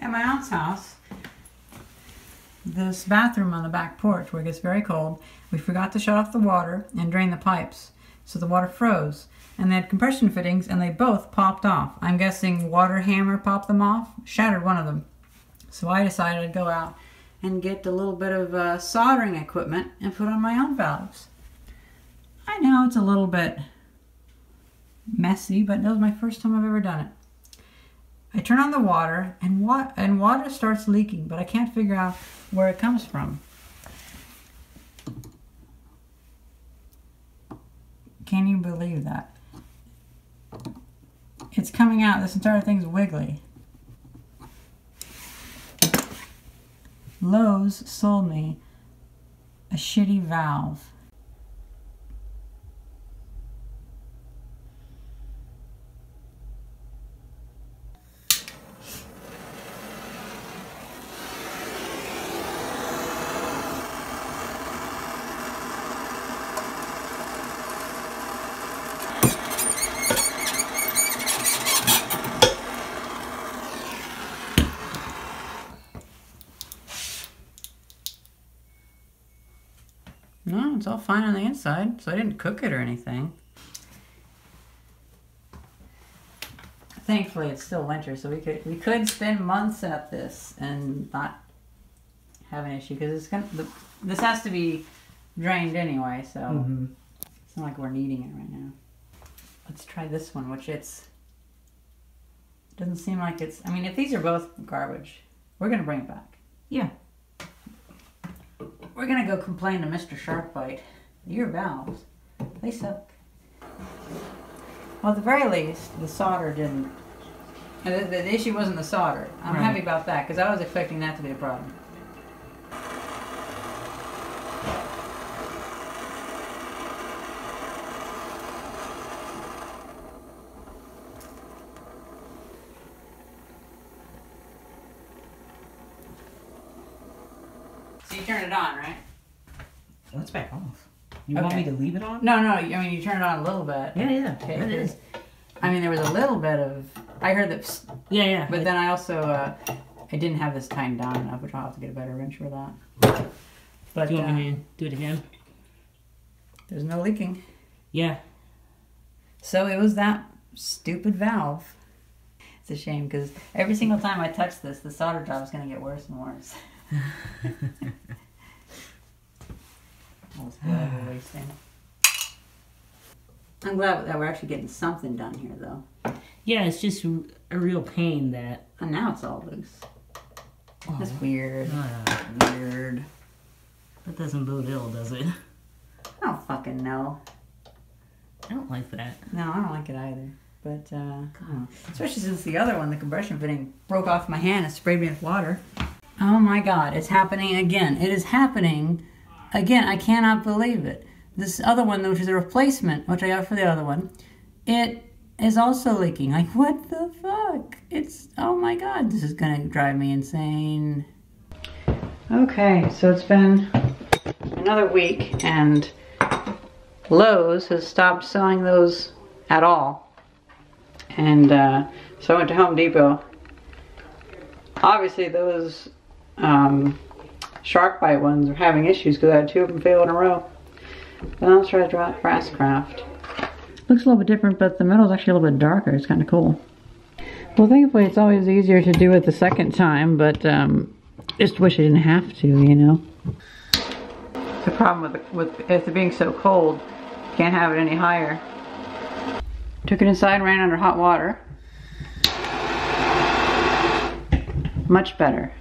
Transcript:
At my aunt's house, this bathroom on the back porch where it gets very cold, we forgot to shut off the water and drain the pipes. So the water froze. And they had compression fittings and they both popped off. I'm guessing water hammer popped them off, shattered one of them. So I decided I'd go out and get a little bit of soldering equipment and put on my own valves. I know it's a little bit messy, but that was my first time I've ever done it. I turn on the water and water starts leaking, but I can't figure out where it comes from. Can you believe that? It's coming out, this entire thing's wiggly. Lowe's sold me a shitty valve. No, it's all fine on the inside, so I didn't cook it or anything. Thankfully, it's still winter, so we could spend months at this and not have an issue because this has to be drained anyway, so it's not like we're needing it right now. Let's try this one, which doesn't seem like it's. I mean, if these are both garbage, we're gonna bring it back. Yeah. We're gonna go complain to Mr. Sharkbite. Your valves, they suck. Well, at the very least, the solder didn't. The issue wasn't the solder. I'm happy about that because I was expecting that to be a problem. So you turn it on, right? Well, it's back off. You want me to leave it on? No, I mean, you turn it on a little bit. Yeah, okay, that is. I mean, there was a little bit of. I heard that. Yeah. But then I also, I didn't have this tightened down enough, which I'll have to get a better wrench for that. But do you want me to do it again? There's no leaking. Yeah. So it was that stupid valve. It's a shame because every single time I touch this, the solder job is going to get worse and worse. All this blood we're wasting. I'm glad that we're actually getting something done here, though. Yeah, it's just a real pain that. And now it's all loose. That's weird. Weird. That doesn't bode ill, does it? I don't fucking know. I don't like that. No, I don't like it either. But, especially since the other one, the compression fitting, broke off my hand and sprayed me with water. Oh my God, it's happening again. It is happening again. I cannot believe it. This other one, which is a replacement, which I got for the other one, it is also leaking. Like, what the fuck? Oh my God, this is gonna drive me insane. Okay, so it's been another week and Lowe's has stopped selling those at all. And so I went to Home Depot. Obviously those Sharkbite ones are having issues because I had 2 of them fail in a row. Then I'll try to draw Brass Craft. Looks a little bit different, but the metal's actually a little bit darker. It's kind of cool. Well, thankfully it's always easier to do it the second time, but just wish I didn't have to, you know. The problem with it being so cold, can't have it any higher. Took it inside, ran under hot water. Much better.